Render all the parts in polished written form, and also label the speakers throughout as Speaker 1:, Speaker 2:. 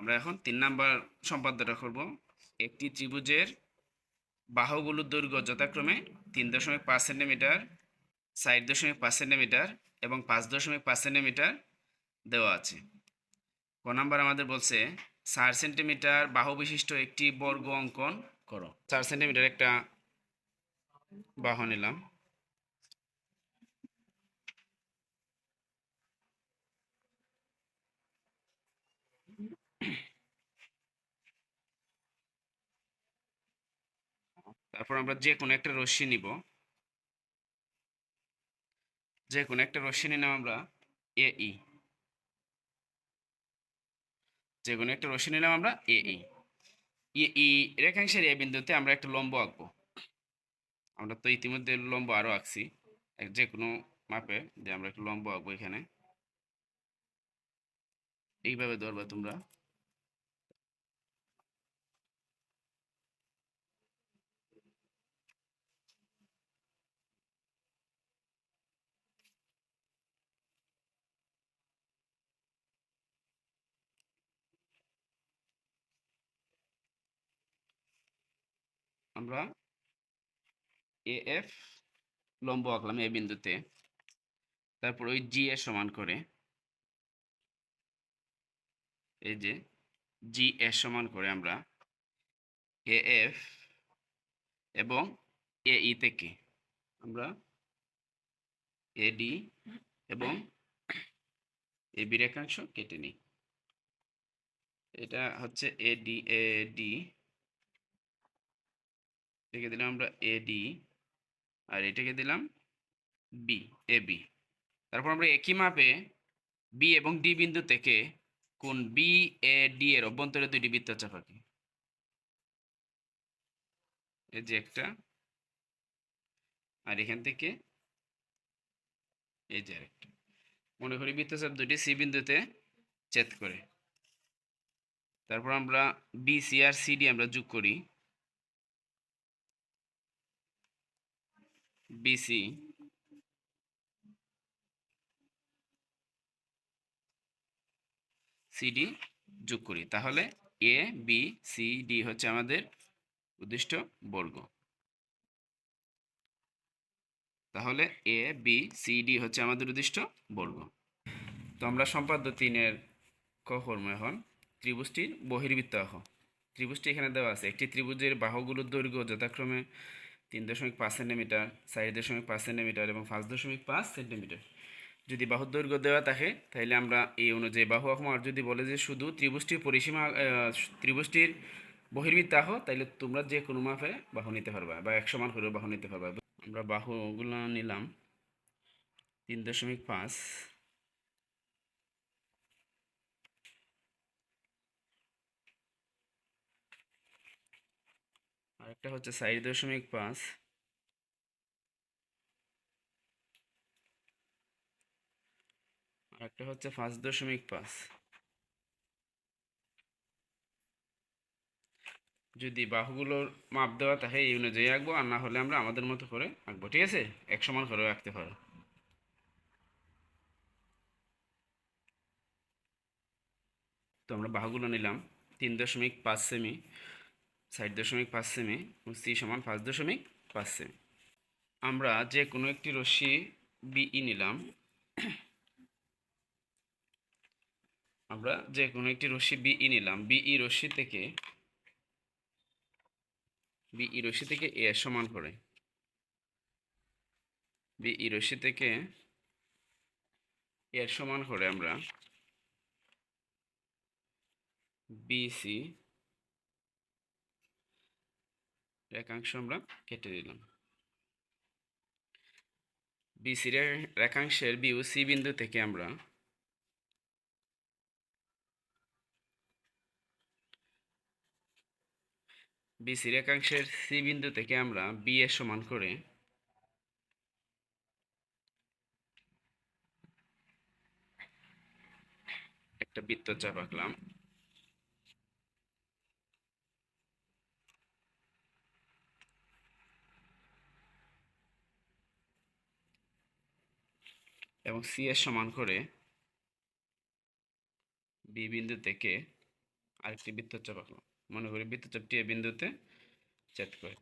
Speaker 1: আমরা এখন 3 নাম্বার সম্পাদ্যটা করব। একটি ত্রিভুজের বাহুগুলোর দৈর্ঘ্য যথাক্রমে 3.5 সেন্টিমিটার, 4.5 সেন্টিমিটার এবং 5.5 সেন্টিমিটার দেওয়া আছে। ক নাম্বার আমাদের বলছে 4 সেন্টিমিটার বাহু বিশিষ্ট একটি বর্গ অঙ্কন করো। 4 সেন্টিমিটার একটা বাহু নিলাম। তারপর আমরা যে কোনো একটা রশ্মি নিব। যে কোনো একটা রশ্মি নিলাম আমরা এই। যে কোনো একটা রশ্মি নিলাম আমরা এই রেখাংশের এ বিন্দুতে আমরা একটা লম্ব আঁকবো। আমরা তো ইতিমধ্যে লম্ব আরও আঁকছি। যে কোনো মাপে যে আমরা একটা লম্ব আঁকবো এখানে। এইভাবে ধরবা তোমরা। আমরা এফ লম্ব আঁকলাম এ বিন্দুতে। তারপর ওই জি এর সমান করে এই যে জি এর সমান করে আমরা এফ এবং এই থেকে আমরা এডি এবং এবি রেখাংশ কেটে নিই। এটা হচ্ছে এডি এটাকে দিলাম আমরা এডি আর এটাকে দিলাম বি এবি। তারপর আমরা একই মাপে বি এবং ডি বিন্দু থেকে কোণ বি এ ডি এর অভ্যন্তরে দুইটি বৃত্তচাপ আঁকি। এই যে একটা, আর এখান থেকে এই যে আরেকটা। মনে করি বৃত্তচাপ দুটি সি বিন্দুতে ছেদ করে। তারপর আমরা বি সি আর সিডি আমরা যোগ করি। বিসি সিডি যোগ করি, তাহলে এ বি সি ডি হচ্ছে আমাদের উদ্দিষ্ট বর্গ। তাহলে এ বি সি ডি হচ্ছে আমাদের উদ্দিষ্ট বর্গ। তো আমরা সম্পাদ্য 3-এর ক কর্ম এখন ত্রিভুজটির বহির্বৃত্ত আঁকো। ত্রিভুজটি এখানে দেওয়া আছে। একটি ত্রিভুজের বাহুগুলোর দৈর্ঘ্য যথাক্রমে 3.5 সেন্টিমিটার, 4.5 সেন্টিমিটার এবং 5.5 সেন্টিমিটার। যদি বাহুর দৈর্ঘ্য দেওয়া থাকে তাহলে আমরা এই অনুযায়ী বাহু আঁকবো। আর যদি বলে যে শুধু ত্রিভুজটির পরিসীমা ত্রিভুজটির বহির্বৃত্ত আঁকো, তাহলে তোমরা যে কোনো মাপে বাহু নিতে পারবা বা 1 সমান করে বাহু নিতে পারবা। আমরা বাহুগুলো নিলাম 3.5, আরেকটা হচ্ছে 4.5, আরেকটা হচ্ছে 5.5। যদি বাহুগুলোর মাপ দেওয়া থাকে এই অনুযায়ী আঁকবো, আর না হলে আমরা আমাদের মতো করে আঁকবো। ঠিক আছে, 1 সমান করেও আঁকতে পারো। তো আমরা বাহুগুলো নিলাম 3.5 সেমি, 4.5 সেমি এবং সি সমান 5.5 সেমি। আমরা যে কোনো একটি রশ্মি বিই নিলাম। আমরা যে কোনো একটি রশ্মি বিই নিলাম। বিই রশ্মি থেকে এ সমান করে, বিই রশ্মি থেকে এর সমান করে আমরা বিসি রেখাংশ আমরা কেটে দিলাম। বিসি রেখাংশের বিউ সি বিন্দু থেকে আমরা বিসি রেখাংশের সি বিন্দু থেকে আমরা বি এর সমান করে একটা বৃত্তচাপ আঁকলাম। এবং সি এর সমান করে বি বিন্দু থেকে আরেকটি বৃত্তচাপ আঁকলাম। মনে করি বৃত্তচাপটি এ বিন্দুতে ছেদ করে।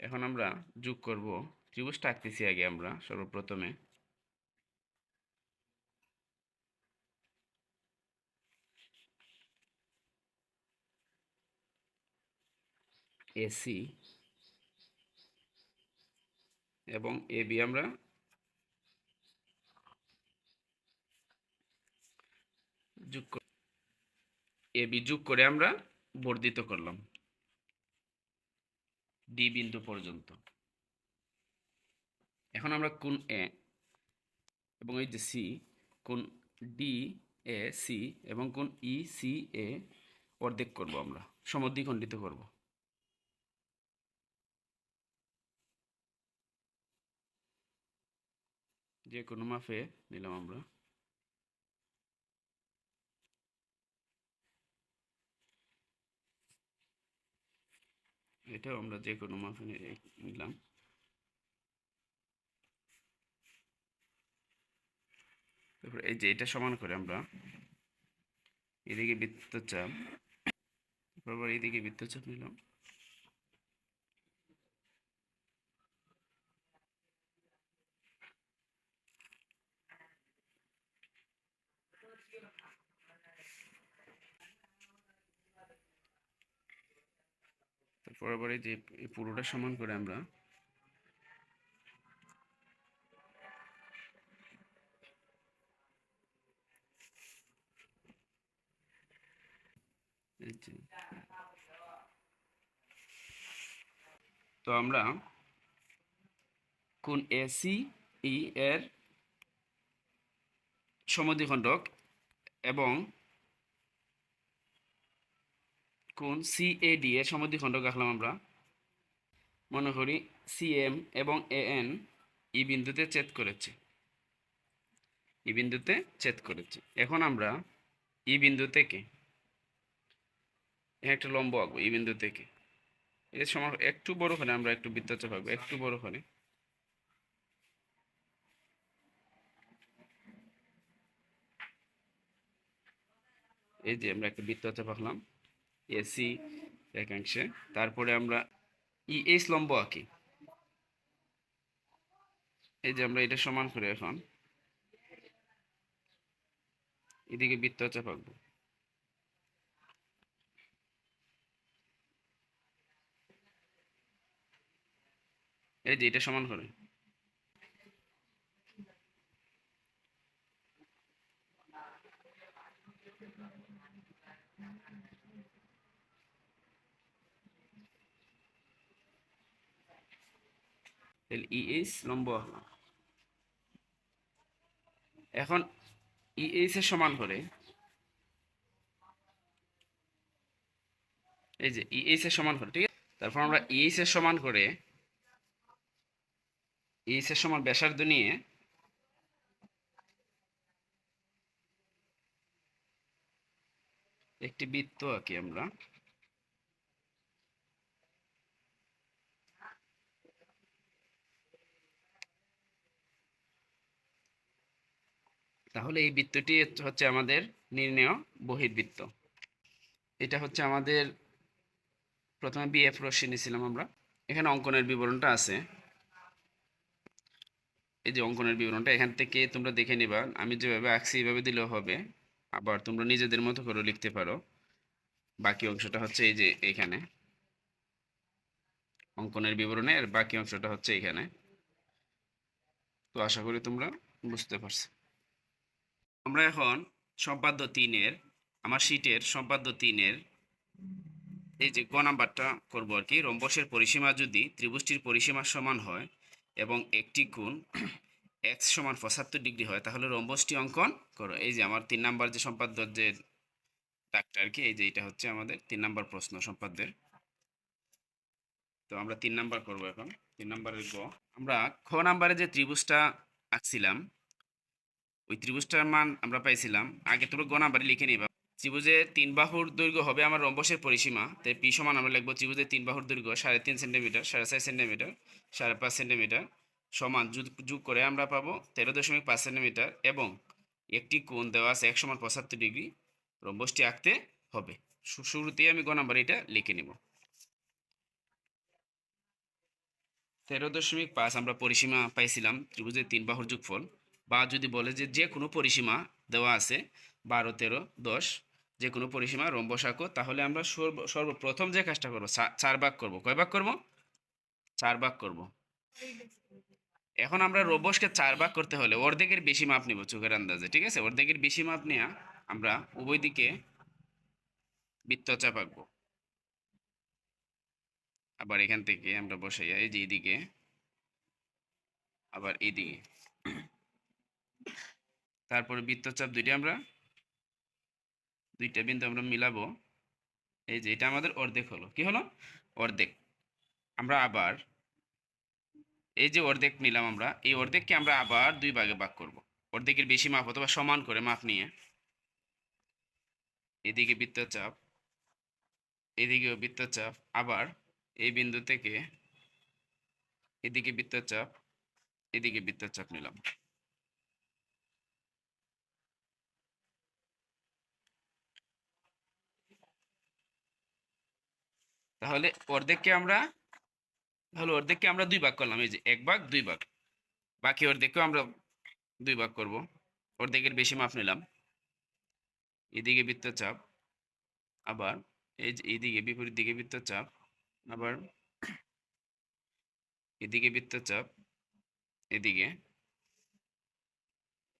Speaker 1: এখন আমরা যোগ করব। ত্রিভুজটা আঁকতেছি আগে আমরা সর্বপ্রথমে। এসি এবং এবি আমরা যোগ এবি যোগ করে আমরা বর্ধিত করলাম ডি বিন্দু পর্যন্ত। এখন আমরা কোণ এ এবং এই যে সি, কোণ ডি এ সি এবং কোণ ই সি এ অর্ধেক করব, আমরা সমদ্বিখণ্ডিত করব। যে কোনো মাপে নিলাম আমরা। এটাও আমরা যে কোনো মাপে নিলাম। তারপরে এই যে এটা সমান করে আমরা এদিকে বৃত্তচাপ, তারপর এইদিকে বৃত্তচাপ নিলাম। তারপর আবার এই যে পুরোটা সমান করে আমরা এই যে, তো আমরা কোণ এসি ই এর সমদ্বিখণ্ডক এবং কোণ সিএডি এর সমদ্বিখণ্ডক আঁকলাম আমরা। মনে করি সিএম এবং এএন ই বিন্দুতে ছেদ করেছে, ই বিন্দুতে ছেদ করেছে। এখন আমরা ই বিন্দু থেকে একটা লম্ব আঁকবো। ই বিন্দু থেকে এর সমান একটু বড় করে আমরা একটু বৃত্তচাপ আঁকবো, একটু বড় করে। এই যে আমরা একটা বৃত্তচাপ আঁকলাম এসি একাংশে। তারপরে আমরা ইএস লম্ব আঁকি। এই যে আমরা এটা সমান করে এখন এদিকে বৃত্তচাপ আঁকবো। এই যে এটা সমান করে ইএস লম্ব আঁকলাম। এখন ইএস এর সমান করে এই যে ইএস এর সমান করে, ঠিক আছে। তারপর আমরা ইএস এর সমান করে ইএস এর সমান ব্যাসার্ধ নিয়ে একটি বৃত্ত আঁকি আমরা। তাহলে এই বৃত্তটি হচ্ছে আমাদের নির্ণেয় বহির্বৃত্ত। এটা হচ্ছে আমাদের প্রথমে বিএফ রশ্মি নিয়েছিলাম আমরা। এখানে অঙ্কনের বিবরণটা আছে। এই যে অঙ্কনের বিবরণটা এখান থেকে তোমরা দেখে নিবা। আমি যেভাবে আঁকছি এইভাবে দিলেও হবে, আবার তোমরা নিজেদের মতো করে লিখতে পারো। বাকি অংশটা হচ্ছে এই যে এখানে অঙ্কনের বিবরণের বাকি অংশটা হচ্ছে এখানে। তো আশা করি তোমরা বুঝতে পারছো। আমরা এখন সম্পাদ্য 3-এর, আমার শীটের সম্পাদ্য 3-এর এই যে গ নাম্বারটা করবো আর কি। রম্বসের পরিসীমা যদি ত্রিভুজটির পরিসীমার সমান হয় এবং একটি কোণ এক্স সমান 75 ডিগ্রি হয়, তাহলে রম্বসটি অঙ্কন করো। এই যে আমার 3 নাম্বার যে সম্পাদ্যর যে দাগটা আর কি, এই যে এটা হচ্ছে আমাদের 3 নাম্বার প্রশ্ন সম্পাদ্যের। তো আমরা 3 নাম্বার করব এখন। 3 নাম্বারের গ। আমরা খ নাম্বারে যে ত্রিভুজটা আঁকছিলাম ওই ত্রিভুজটার মান আমরা পাইছিলাম। আগে তোমরা গ নাম্বারে লিখে নিবা। ত্রিভুজের 3 বাহুর দৈর্ঘ্য হবে আমার রম্বসের পরিসীমা। তাই পি সমান আমরা লিখবো ত্রিভুজের 3 বাহুর দৈর্ঘ্য 3.5 সেন্টিমিটার, 4.5 সেন্টিমিটার, 5.5 সেন্টিমিটার সমান যোগ করে আমরা পাবো 13.5 সেন্টিমিটার এবং একটি কোণ দেওয়া আছে 1 সমান 75 ডিগ্রি। রম্বসটি আঁকতে হবে। শুরুতেই আমি গ নাম্বার এটা লিখে নিব। 13.5 আমরা পরিসীমা পাইছিলাম ত্রিভুজের 3 বাহুর যোগফল, বা যদি বলে যে যে কোনো পরিসীমা দেওয়া আছে 12, 13, 10 যে কোনো পরিসীমা রম্বস আঁকো, তাহলে আমরা সর্বপ্রথম যে কাজটা করবো 4 ভাগ করব। কয় ভাগ করব? 4 ভাগ করব। এখন আমরা রম্বসকে 4 ভাগ করতে হলে অর্ধেকের বেশি মাপ নিব চোখের আন্দাজে, ঠিক আছে? অর্ধেকের বেশি মাপ নেওয়া আমরা উভয় দিকে বৃত্তচাপ আঁকবো। আবার এখান থেকে আমরা বসাইয়া এই যে এইদিকে, আবার এইদিকে, তারপরে বৃত্তচাপ দুইটা বিন্দু আমরা মিলাবো। এই যে এটা আমাদের অর্ধেক হলো। কি হলো? অর্ধেক। আমরা আবার এই যে অর্ধেক নিলাম, আমরা এই অর্ধেককে আমরা আবার 2 ভাগে ভাগ করব। অর্ধেকের বেশি মাপ অথবা সমান করে মাপ নিয়ে এদিকে বৃত্তচাপ, এদিকেও বৃত্তচাপ, আবার এই বিন্দু থেকে এদিকে বৃত্তচাপ, এদিকে বৃত্তচাপ নিলাম। তাহলে অর্ধেককে আমরা 2 ভাগ করলাম। এই যে 1 ভাগ 2 ভাগ, বাকি অর্ধেককেও আমরা 2 ভাগ করব। অর্ধেকের বেশি মাপ নিলাম। এদিকে বৃত্তচাপ, আবার এই যে এইদিকে বিপরীত দিকে বৃত্তচাপ, আবার এদিকে বৃত্তচাপ, এদিকে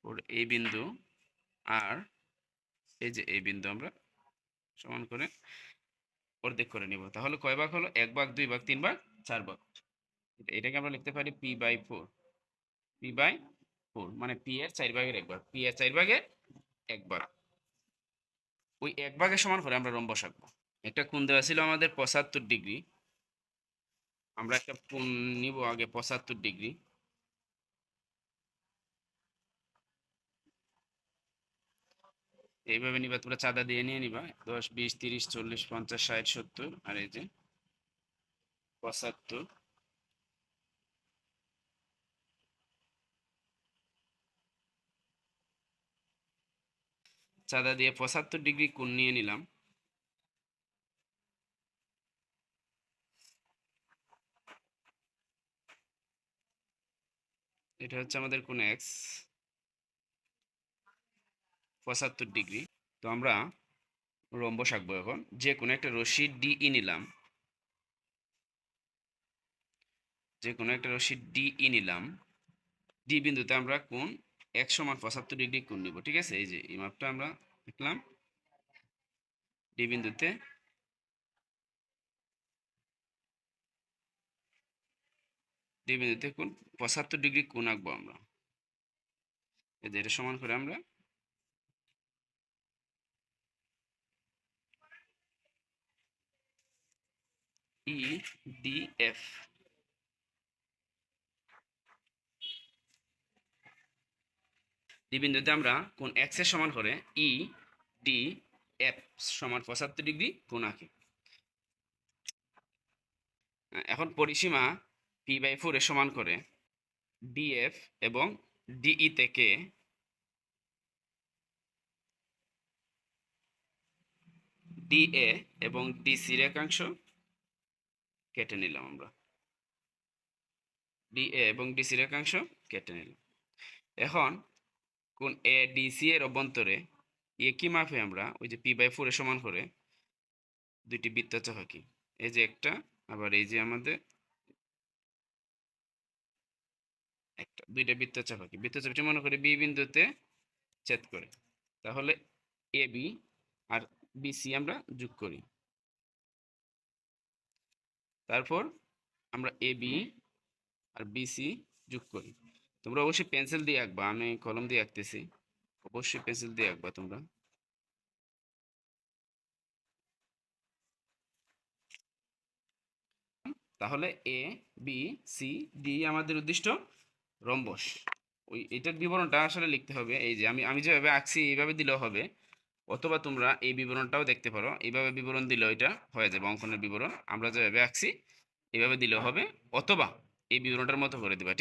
Speaker 1: ওর এই বিন্দু, আর এই যে এই বিন্দু আমরা সমান করে অর্ধেক করে নিব। তাহলে কয় ভাগ হলো? 1 ভাগ, 2 ভাগ, 3 ভাগ, 4 ভাগ। এটাকে আমরা লিখতে পারি p/4। p/4 মানে p এর 4 ভাগের 1 ভাগ। p এর 4 ভাগের 1 ভাগ। ওই 1 ভাগের সমান করে আমরা রম্বস আঁকবো। একটা কোণ দেওয়া ছিল আমাদের 75 ডিগ্রি। আমরা একটা কোণ নিব আগে 75 ডিগ্রি। এইভাবে নিবা, তোমরা চাঁদা দিয়ে নিয়ে নিবা। 10, 20, 30, 40, 50, 60, 70, আর এই যে 75। চাঁদা দিয়ে 75 ডিগ্রি কোণ নিয়ে নিলাম। এটা হচ্ছে আমাদের কোণ x, 75 ডিগ্রি। তো আমরা রম্বস আঁকবো। এখন যে কোনো একটা রশ্মি DE নিলাম, ডি বিন্দুতে আমরা কোণ x সমান 75 ডিগ্রি কোণ নিব, ঠিক আছে? এই যে এই মাপটা আমরা দেখলাম। ডি বিন্দুতে কোণ 75 ডিগ্রি কোণ আঁকবো আমরা। এই যে এটা সমান করে আমরা EDF, ডি বিন্দুতে আমরা কোণ x এর সমান করে EDF সমান 75 ডিগ্রি কোণ আঁকি। এখন পরিসীমা p/4 এর সমান করে DF এবং DE থেকে DA এবং DC রেখাংশ কেটে নিলাম আমরা। DA এবং DC রেখাংশ কেটে নিলাম। এখন কোণ ADC এর অভ্যন্তরে একই মাপে আমরা ওই যে p/4 এর সমান করে দুইটি বৃত্তচাপ আঁকি। এই যে একটা, আবার এই যে আমাদের দুইটা বৃত্তচাপ আঁকি। বৃত্তচাপটি মনে করি B বিন্দুতে ছেদ করে। তাহলে AB আর BC আমরা যোগ করি। তারপর আমরা AB আর BC যোগ করি। তোমরা অবশ্যই পেন্সিল দিয়ে আঁকবা, আমি কলম দিয়ে আঁকতেছি। অবশ্যই পেন্সিল দিয়ে আঁকবা তোমরা। তাহলে ABCD আমাদের উদ্দিষ্ট রম্বস। এটার বিবরণটা আসলে লিখতে হবে। এই যে আমি যেভাবে আঁকছি এইভাবে দিলেও হবে, অথবা তোমরা এই বিবরণটাও দেখতে পারো। এইভাবে বিবরণ দিলেও এটা হয়ে যাবে অঙ্কনের বিবরণ। আমরা যেভাবে আঁকছি এইভাবে দিলেও হবে, অথবা এই বিবরণটার মতো করে দিবা, ঠিক?